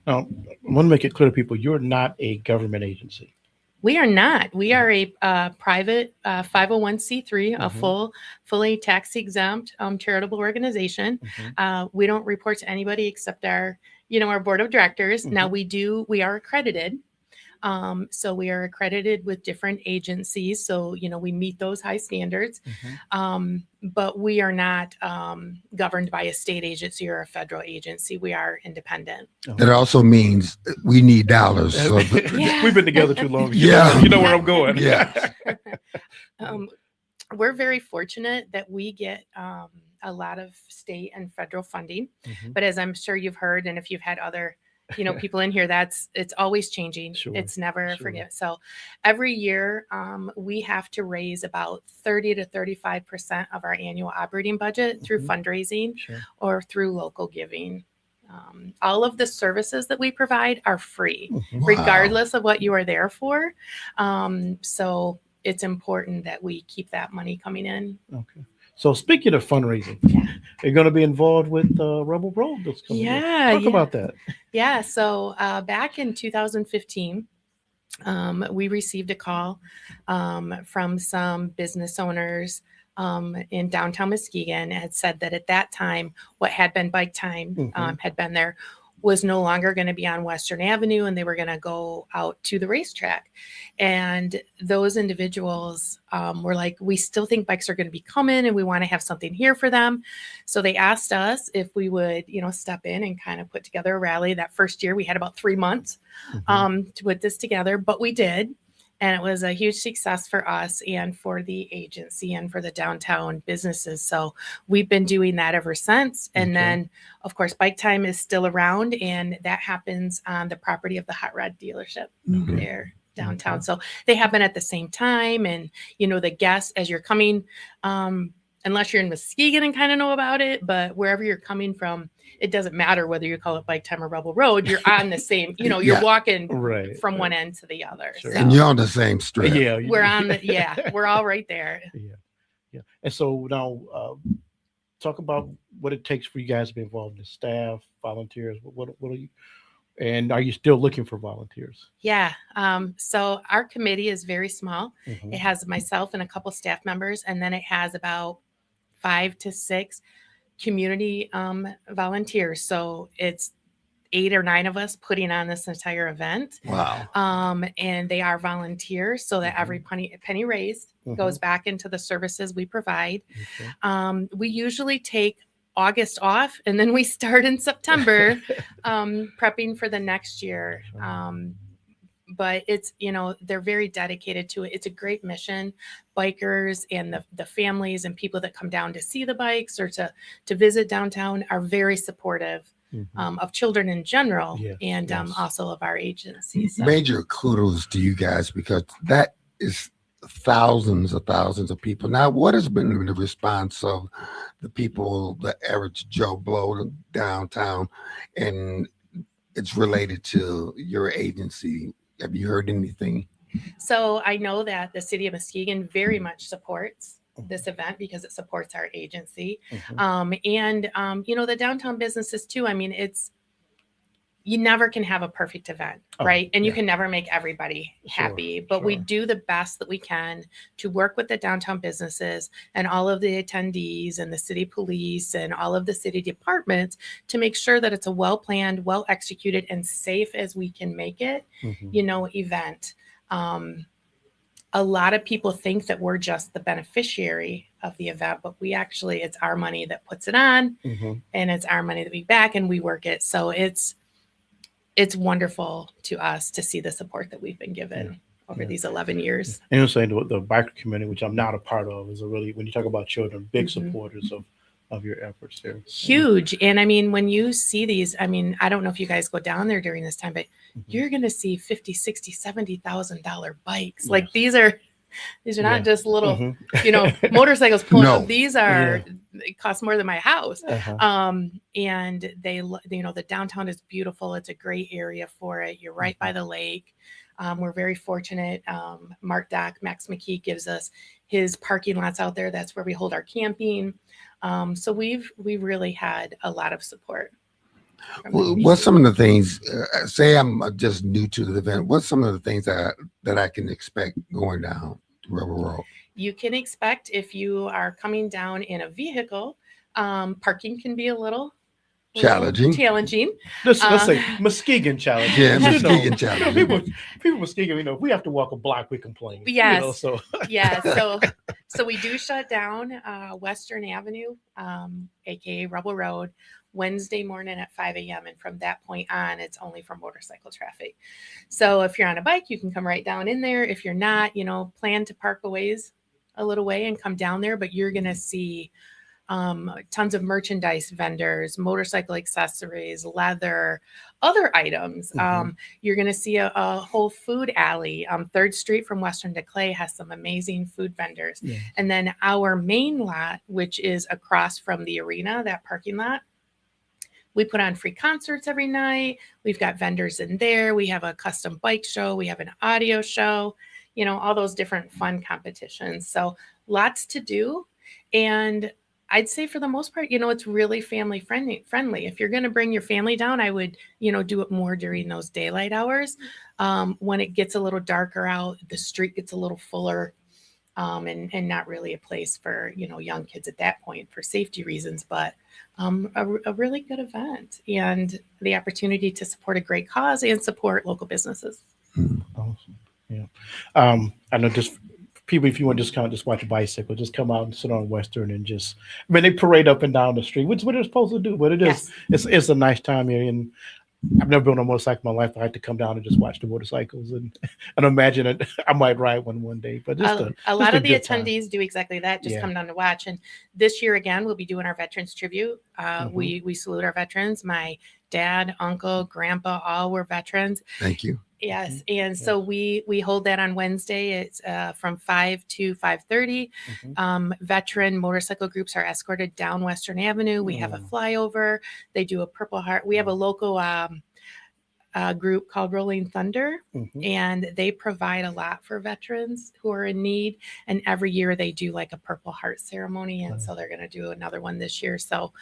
Now, I want to make it clear to people, you're not a government agency. We are not. We are a private 501c3, a fully tax exempt charitable organization. We don't report to anybody except our board of directors. Now we are accredited. So we are accredited with different agencies. So, we meet those high standards, but we are not governed by a state agency or a federal agency. We are independent. That also means we need dollars. So We've been together too long. Yeah. You know where I'm going. Yeah. We're very fortunate that we get a lot of state and federal funding, but as I'm sure you've heard, and if you've had other people in here, it's always changing. Sure. It's never forget. So every year we have to raise about 30 to 35% of our annual operating budget through fundraising or through local giving. All of the services that we provide are free, regardless of what you are there for. So it's important that we keep that money coming in. Okay. So speaking of fundraising, you're going to be involved with Rebel Road that's coming up. Talk about that. Yeah. So back in 2015, we received a call from some business owners in downtown Muskegon. Had said that at that time, what had been Bike Time had been there was no longer going to be on Western Avenue, and they were going to go out to the racetrack. And those individuals were like, we still think bikes are going to be coming and we want to have something here for them. So they asked us if we would, step in and kind of put together a rally. That first year we had about 3 months to put this together, but we did. And it was a huge success for us and for the agency and for the downtown businesses. So we've been doing that ever since. And then, of course, Bike Time is still around, and that happens on the property of the Hot Rod dealership there downtown. So they happen at the same time. And, the guests as you're coming, unless you're in Muskegon and kind of know about it, but wherever you're coming from, it doesn't matter whether you call it Bike Time or Rebel Road. You're on the same, you're walking from one end to the other. Sure. So and you're on the same strip. Yeah. we're on we're all right there. Yeah. And so now talk about what it takes for you guys to be involved in staff, volunteers. What are you, and are you still looking for volunteers? Yeah. So our committee is very small. It has myself and a couple staff members, and then it has about 5 to 6 community volunteers. So it's 8 or 9 of us putting on this entire event. Wow. And they are volunteers, so that every penny raised goes back into the services we provide. We usually take August off, and then we start in September prepping for the next year. But it's, they're very dedicated to it. It's a great mission. Bikers and the families and people that come down to see the bikes or to visit downtown are very supportive of children in general, and also of our agency. So. Major kudos to you guys, because that is thousands of people. Now, what has been the response of the people, the average Joe Blow downtown, and it's related to your agency? Have you heard anything? So I know that the city of Muskegon very much supports this event because it supports our agency. The downtown businesses too. I mean, you never can have a perfect event, right? And you can never make everybody happy, but we do the best that we can to work with the downtown businesses and all of the attendees and the city police and all of the city departments to make sure that it's a well-planned, well-executed, and safe as we can make it, event. A lot of people think that we're just the beneficiary of the event, but it's our money that puts it on, and it's our money that we back and we work it. So it's wonderful to us to see the support that we've been given over these 11 years. And you're saying the biker community, which I'm not a part of, is when you talk about children, big supporters of your efforts there. Huge. And I mean, when you see these, I mean, I don't know if you guys go down there during this time, but you're going to see $50,000, $60,000, $70,000 bikes. Yes. Like these are not just little, motorcycles pulling up. These are, it costs more than my house. And the downtown is beautiful. It's a great area for it. You're right by the lake. We're very fortunate. Mark Dock, Max McKee gives us his parking lots out there. That's where we hold our camping. So we've really had a lot of support. What's some of the things, say I'm just new to the event, what's some of the things that I can expect going down Rebel Road? You can expect, if you are coming down in a vehicle, parking can be a little challenging. Let's say Muskegon challenge. Yeah, Muskegon challenge. People Muskegon, we have to walk a block, we complain. Yes. So we do shut down Western Avenue, aka Rebel Road, Wednesday morning at 5 a.m. And from that point on, it's only for motorcycle traffic. So if you're on a bike, you can come right down in there. If you're not, plan to park a little way and come down there, but you're going to see tons of merchandise vendors, motorcycle accessories, leather, other items. You're going to see a whole food alley. 3rd Street from Western to Clay has some amazing food vendors. Yeah. And then our main lot, which is across from the arena, that parking lot, we put on free concerts every night. We've got vendors in there. We have a custom bike show. We have an audio show, all those different fun competitions. So lots to do. And I'd say for the most part, it's really family friendly. If you're going to bring your family down, I would, do it more during those daylight hours. When it gets a little darker out, the street gets a little fuller, and not really a place for, young kids at that point for safety reasons, but a really good event and the opportunity to support a great cause and support local businesses. Awesome. Yeah. I know just people, if you want to just watch a bicycle, just come out and sit on Western and they parade up and down the street, which is what they're supposed to do. But it is, it's a nice time here. And I've never been on a motorcycle in my life. I had to come down and just watch the motorcycles and imagine it. I might ride one day. But a lot of the attendees do exactly that. Just come down to watch. And this year again, we'll be doing our veterans tribute. We salute our veterans. My dad, uncle, grandpa, all were veterans. Thank you. Yes. And so we hold that on Wednesday. It's from 5 to 5:30. Veteran motorcycle groups are escorted down Western Avenue. We have a flyover. They do a Purple Heart. We have a local group called Rolling Thunder, and they provide a lot for veterans who are in need. And every year they do like a Purple Heart ceremony. And so they're going to do another one this year. So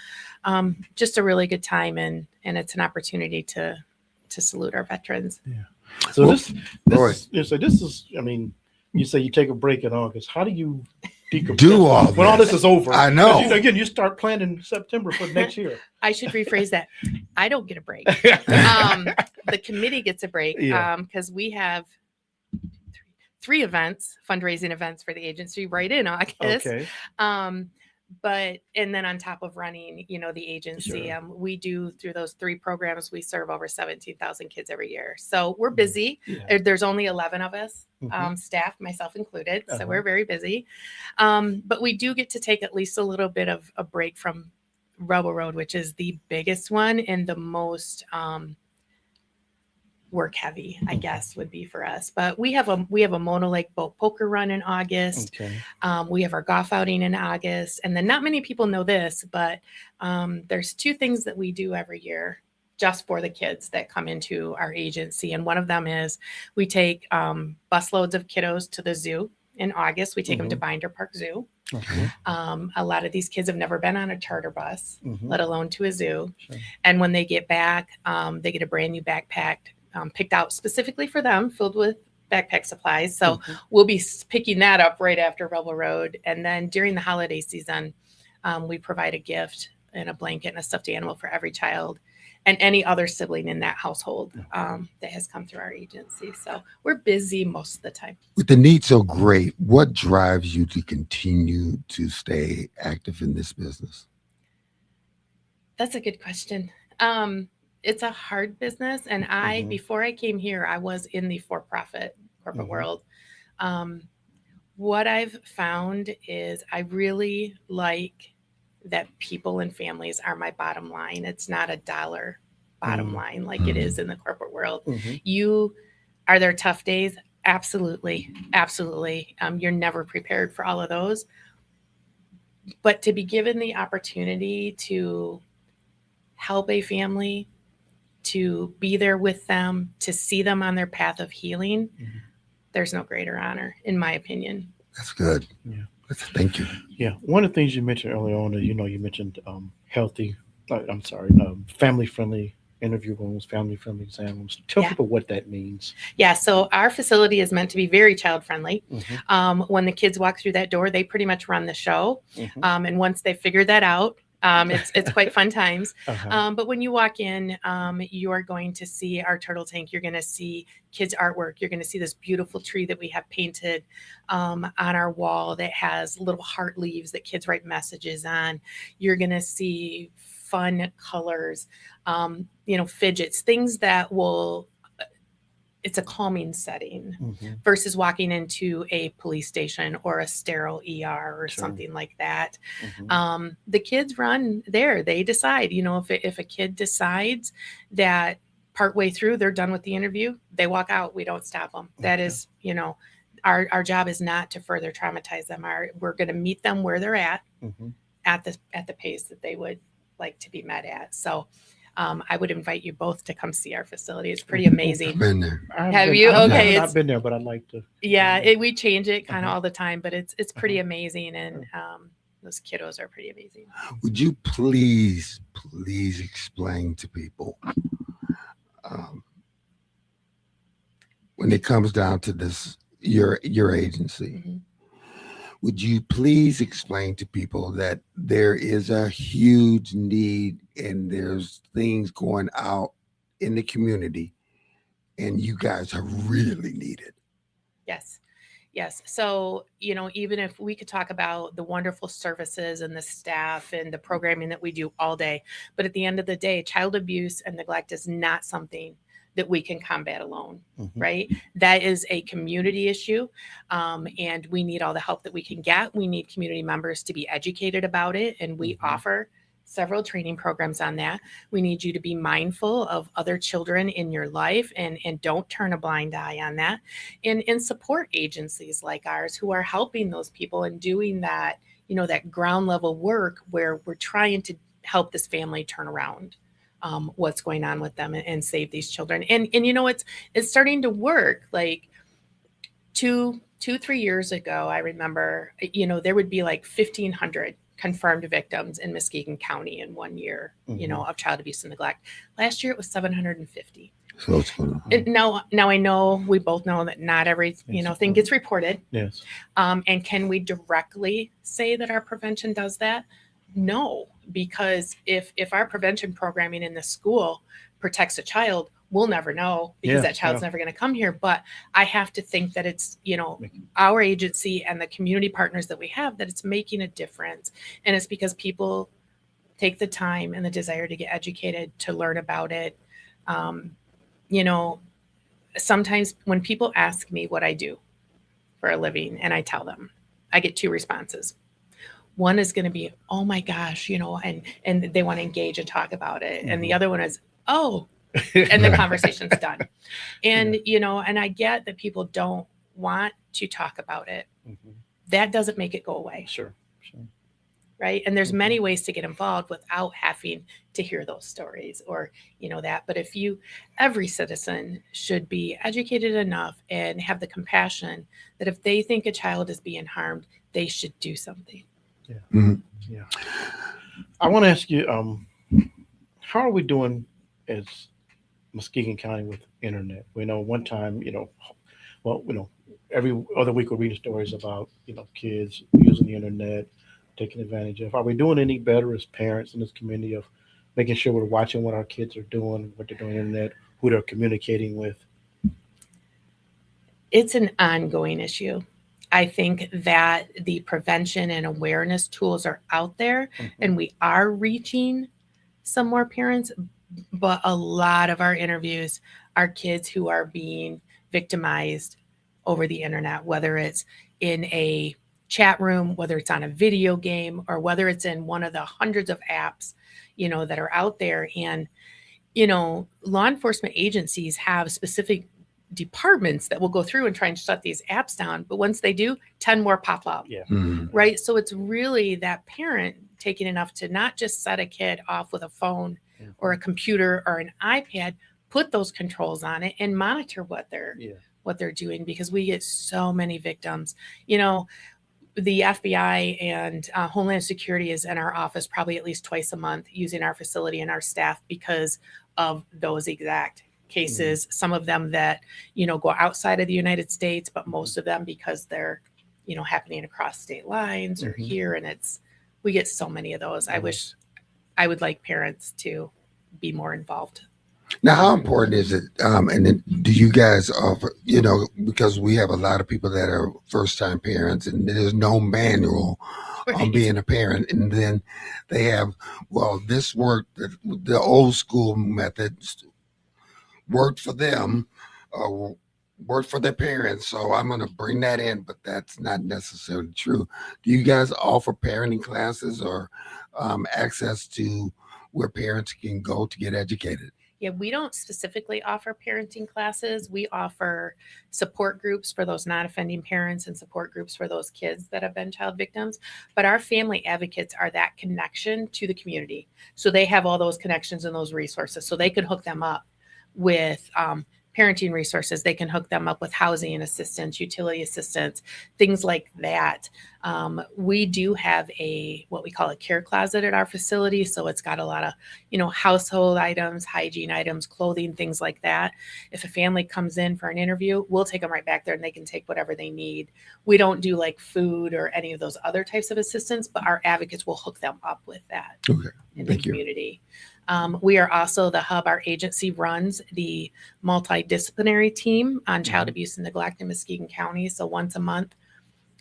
just a really good time. And it's an opportunity to salute our veterans. Yeah. So this is, I mean, you say you take a break in August. How do you do all when all this. this is over. I know. Again, you start planning September for next year. I should rephrase that. I don't get a break. The committee gets a break Yeah. because we have three events, fundraising events for the agency right in August. Okay. And then on top of running, the agency, Sure. we do through those three programs, we serve over 17,000 kids every year. So we're busy. Yeah. There's only 11 of us, Mhm. staff, myself included. So Uh-huh. we're very busy. But we do get to take at least a little bit of a break from Rebel Road, which is the biggest one and the most work heavy, I guess, would be for us. But we have a Mono Lake boat poker run in August. Okay. We have our golf outing in August. And then not many people know this, but there's two things that we do every year just for the kids that come into our agency. And one of them is we take busloads of kiddos to the zoo in August. We take them to Binder Park Zoo. Okay. A lot of these kids have never been on a charter bus, Mhm. let alone to a zoo. Sure. And when they get back, they get a brand new backpack picked out specifically for them, filled with backpack supplies. So we'll be picking that up right after Rebel Road. And then during the holiday season, we provide a gift and a blanket and a stuffed animal for every child and any other sibling in that household that has come through our agency. So we're busy most of the time. With the need so great, what drives you to continue to stay active in this business? That's a good question. It's a hard business. And before I came here, I was in the for-profit corporate world. What I've found is I really like that people and families are my bottom line. It's not a dollar bottom line like it is in the corporate world. Are there tough days? Absolutely. Absolutely. You're never prepared for all of those. But to be given the opportunity to help a family, to be there with them, to see them on their path of healing, there's no greater honor, in my opinion. That's good. Yeah. Thank you. Yeah. One of the things you mentioned earlier on, you mentioned family-friendly interview rooms, family-friendly exam rooms. Tell people what that means. Yeah. So our facility is meant to be very child-friendly. When the kids walk through that door, they pretty much run the show. And once they figure that out, it's quite fun times. But when you walk in, you are going to see our turtle tank. You're going to see kids' artwork. You're going to see this beautiful tree that we have painted on our wall that has little heart leaves that kids write messages on. You're going to see fun colors, fidgets, things that will... It's a calming setting versus walking into a police station or a sterile ER or something like that. The kids run there. They decide, if a kid decides that partway through they're done with the interview, they walk out. We don't stop them. That is, our job is not to further traumatize them. We're going to meet them where they're at the pace that they would like to be met at. So I would invite you both to come see our facility. It's pretty amazing. I've been there. Have you? Okay. I've been there, but I'd like to. Yeah, we change it kind of all the time, but it's pretty amazing. And those kiddos are pretty amazing. Would you please explain to people when it comes down to this, your agency, would you please explain to people that there is a huge need and there's things going out in the community and you guys are really needed? Yes. So, even if we could talk about the wonderful services and the staff and the programming that we do all day, but at the end of the day, child abuse and neglect is not something that we can combat alone, right? That is a community issue, and we need all the help that we can get. We need community members to be educated about it, and we offer several training programs on that. We need you to be mindful of other children in your life and don't turn a blind eye on that, and support agencies like ours who are helping those people and doing that, that ground level work where we're trying to help this family turn around what's going on with them and save these children. And it's starting to work. Like 3 years ago, I remember, there would be like 1,500 confirmed victims in Muskegon County in 1 year, of child abuse and neglect. Last year it was 750. So it's gonna. Now I know we both know that not every thing Yes. now I know we both know that not every Yes. thing gets reported. Yes. And can we directly say that our prevention does that? No, because if our prevention programming in the school protects a child, we'll never know because Yeah, that child's yeah. never going to come here. But I have to think that it's, our agency and the community partners that we have, that it's making a difference. And it's because people take the time and the desire to get educated, to learn about it. You know, sometimes when people ask me what I do for a living and I tell them, I get two responses. One is going to be, oh my gosh, and they want to engage and talk about it. And the other one is, oh, and the conversation's done. And, and I get that people don't want to talk about it. That doesn't make it go away. Sure. Right. And there's many ways to get involved without having to hear those stories or, that. But every citizen should be educated enough and have the compassion that if they think a child is being harmed, they should do something. Yeah. Mhm. Yeah. I want to ask you, how are we doing as Muskegon County with internet? We know one time, every other week we're reading stories about, kids using the internet, taking advantage of. Are we doing any better as parents in this community of making sure we're watching what our kids are doing, what they're doing on the internet, who they're communicating with? It's an ongoing issue. I think that the prevention and awareness tools are out there and we are reaching some more parents, but a lot of our interviews are kids who are being victimized over the internet, whether it's in a chat room, whether it's on a video game, or whether it's in one of the hundreds of apps, that are out there. And, law enforcement agencies have specific departments that will go through and try and shut these apps down. But once they do, 10 more pop up. Yeah. Right. So it's really that parent taking enough to not just set a kid off with a phone or a computer or an iPad, put those controls on it and monitor what they're doing, because we get so many victims. The FBI and Homeland Security is in our office probably at least twice a month using our facility and our staff because of those exact cases. Some of them that, go outside of the United States, but most of them because they're, happening across state lines or here. And we get so many of those. I wish I would like parents to be more involved. Now, how important is it? And then do you guys offer, because we have a lot of people that are first time parents and there's no manual on being a parent. And then they have, this worked, the old school methods worked for them, worked for their parents. So I'm going to bring that in, but that's not necessarily true. Do you guys offer parenting classes or access to where parents can go to get educated? Yeah, we don't specifically offer parenting classes. We offer support groups for those non-offending parents and support groups for those kids that have been child victims. But our family advocates are that connection to the community. So they have all those connections and those resources. So they can hook them up with parenting resources. They can hook them up with housing assistance, utility assistance, things like that. We do have what we call a care closet at our facility. So it's got a lot of, household items, hygiene items, clothing, things like that. If a family comes in for an interview, we'll take them right back there and they can take whatever they need. We don't do like food or any of those other types of assistance, but our advocates will hook them up with that in the community. We are also the hub. Our agency runs the multidisciplinary team on child abuse and neglect in Muskegon County. So once a month,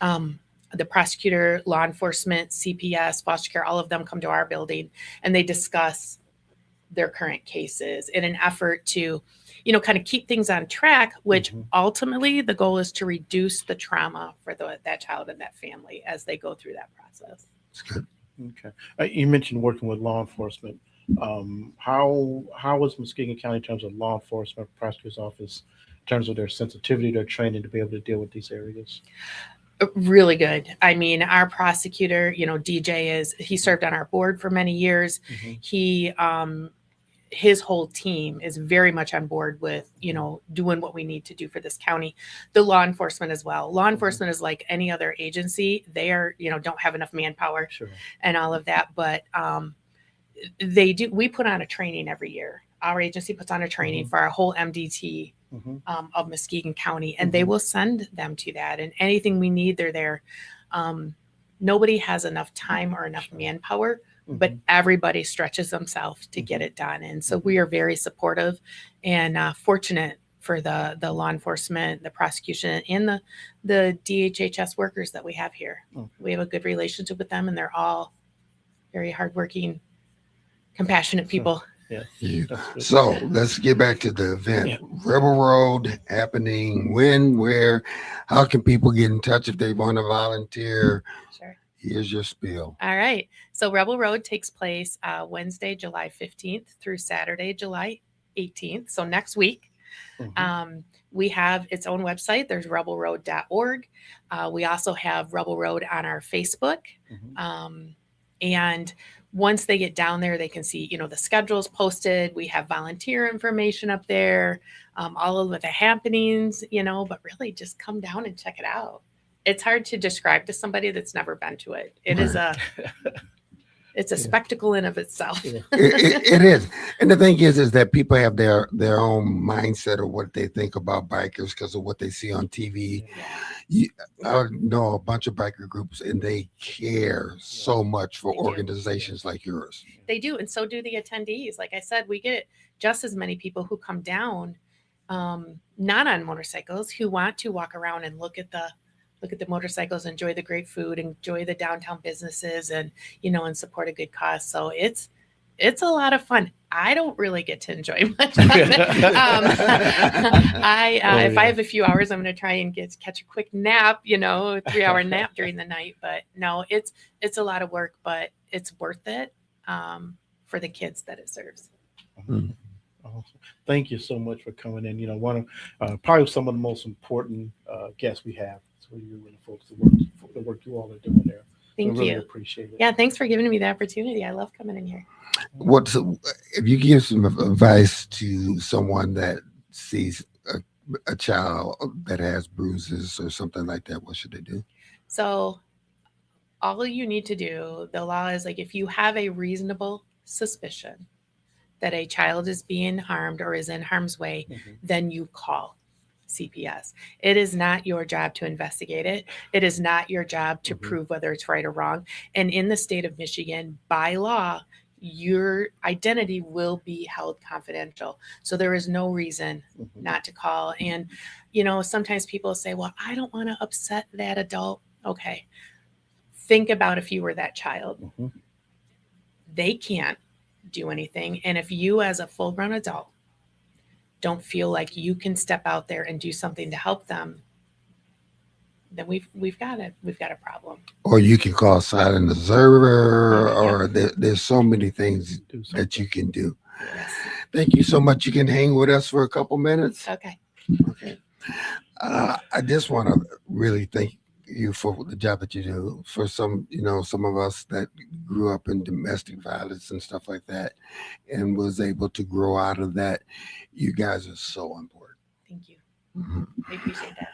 the prosecutor, law enforcement, CPS, foster care, all of them come to our building and they discuss their current cases in an effort to, kind of keep things on track, which ultimately the goal is to reduce the trauma for that child and that family as they go through that process. That's good. Okay. You mentioned working with law enforcement. How is Muskegon County in terms of law enforcement, prosecutor's office, in terms of their sensitivity, their training to be able to deal with these areas? Really good. I mean, our prosecutor, DJ he served on our board for many years. He, his whole team is very much on board with, doing what we need to do for this county. The law enforcement as well. Law enforcement is like any other agency. They are, don't have enough manpower and all of that, but, we put on a training every year. our agency puts on a training for our whole MDT of Muskegon County, and they will send them to that. And anything we need, they're there. Nobody has enough time or enough manpower, but everybody stretches themselves to get it done. And so we are very supportive and fortunate for the law enforcement, the prosecution, and the DHHS workers that we have here. We have a good relationship with them, and they're all very hardworking, compassionate people. So let's get back to the event. Rebel Road happening when, where, how can people get in touch if they want to volunteer? Sure. Here's your spiel. All right. So Rebel Road takes place Wednesday, July 15th through Saturday, July 18th. So next week. We have its own website. There's rebelroad.org. We also have Rebel Road on our Facebook. And once they get down there, they can see, the schedules posted. We have volunteer information up there, all of the happenings, but really just come down and check it out. It's hard to describe to somebody that's never been to it. It is it's a spectacle in of itself. It is. And the thing is that people have their own mindset of what they think about bikers because of what they see on TV. I know a bunch of biker groups, and they care so much for organizations like yours. They do, and so do the attendees. Like I said, we get just as many people who come down, not on motorcycles, who want to walk around and look at the motorcycles, enjoy the great food, enjoy the downtown businesses, and and support a good cause. So it's a lot of fun. I don't really get to enjoy much of it. If I have a few hours, I'm going to try and catch a quick nap, a 3-hour nap during the night. But no, it's a lot of work, but it's worth it for the kids that it serves. Thank you so much for coming in. One of probably some of the most important guests we have. So you and the folks, the work you all are doing there. Thank really you. Appreciate it. Yeah, thanks for giving me the opportunity. I love coming in here. If you give some advice to someone that sees a child that has bruises or something like that, what should they do? So all you need to do, the law is like, if you have a reasonable suspicion that a child is being harmed or is in harm's way, then you call CPS. It is not your job to investigate it. It is not your job to prove whether it's right or wrong. And in the state of Michigan, by law, your identity will be held confidential. So there is no reason not to call. And, sometimes people say, well, I don't want to upset that adult. Okay. Think about if you were that child. They can't do anything. And if you as a full-grown adult don't feel like you can step out there and do something to help them, then we've got a problem. Or you can call Silent Observer, or there's so many things that you can do. Yes. Thank you so much. You can hang with us for a couple minutes. Okay. I just want to really thank you for the job that you do. For some of us that grew up in domestic violence and stuff like that and was able to grow out of that, you guys are so important. Thank you. I appreciate that.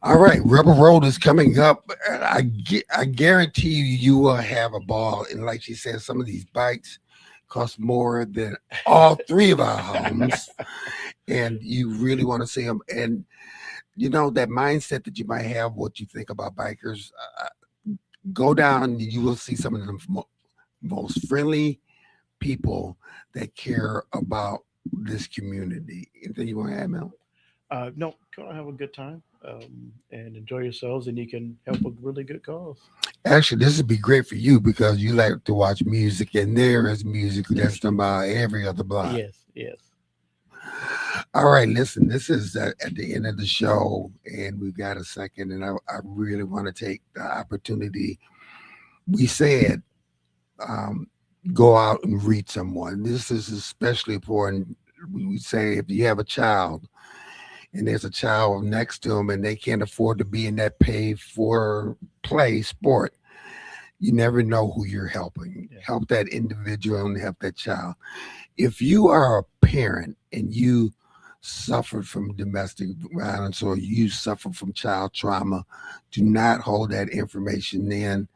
All right, Rebel Road is coming up. I guarantee you will have a ball. And like she said, some of these bikes cost more than all three of our homes. And you really want to see them. And that mindset that you might have, what you think about bikers, go down and you will see some of the most friendly people that care about this community. Anything you want to add, Mel? No, go have a good time and enjoy yourselves, and you can help a really good cause. Actually, this would be great for you because you like to watch music, and there is music that's done by every other block. Yes. All right, listen, this is at the end of the show, and we've got a second, and I really want to take the opportunity. We said go out and reach someone. This is especially important. We say if you have a child and there's a child next to them and they can't afford to be in that paid for play sport, you never know who you're helping. Help that individual and help that child. If you are a parent and you suffered from domestic violence or you suffer from child trauma, do not hold that information in.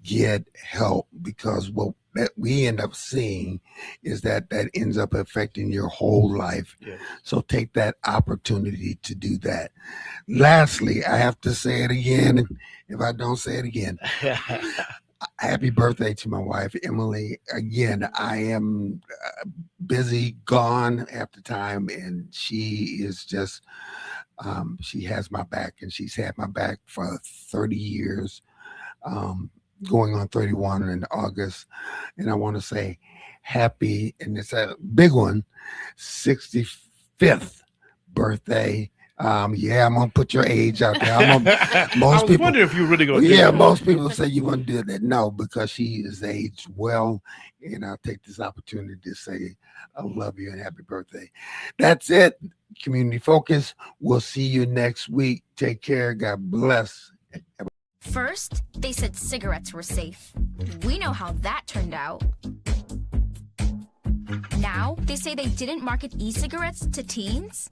get help, because what that we end up seeing is that ends up affecting your whole life. Yes. So take that opportunity to do that. Lastly, I have to say it again. If I don't say it again, happy birthday to my wife, Emily. Again, I am busy, gone half the time, and she is just, she has my back, and she's had my back for 30 years, going on 31 in August. And I want to say happy, and it's a big one, 65th birthday. Yeah, I'm gonna put your age out there. I was wondering if you were really going to do yeah, that. most people say you want to do that. No, because she is aged well, and I'll take this opportunity to say I love you and happy birthday. That's it. Community Focus. We'll see you next week. Take care. God bless. First, they said cigarettes were safe. We know how that turned out. Now, they say they didn't market e-cigarettes to teens.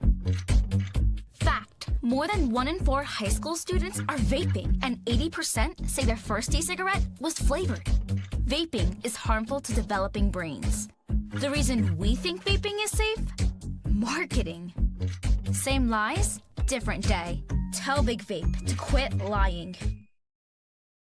Fact, more than 1 in 4 high school students are vaping, and 80% say their first e-cigarette was flavored. Vaping is harmful to developing brains. The reason we think vaping is safe? Marketing. Same lies, different day. Tell Big Vape to quit lying.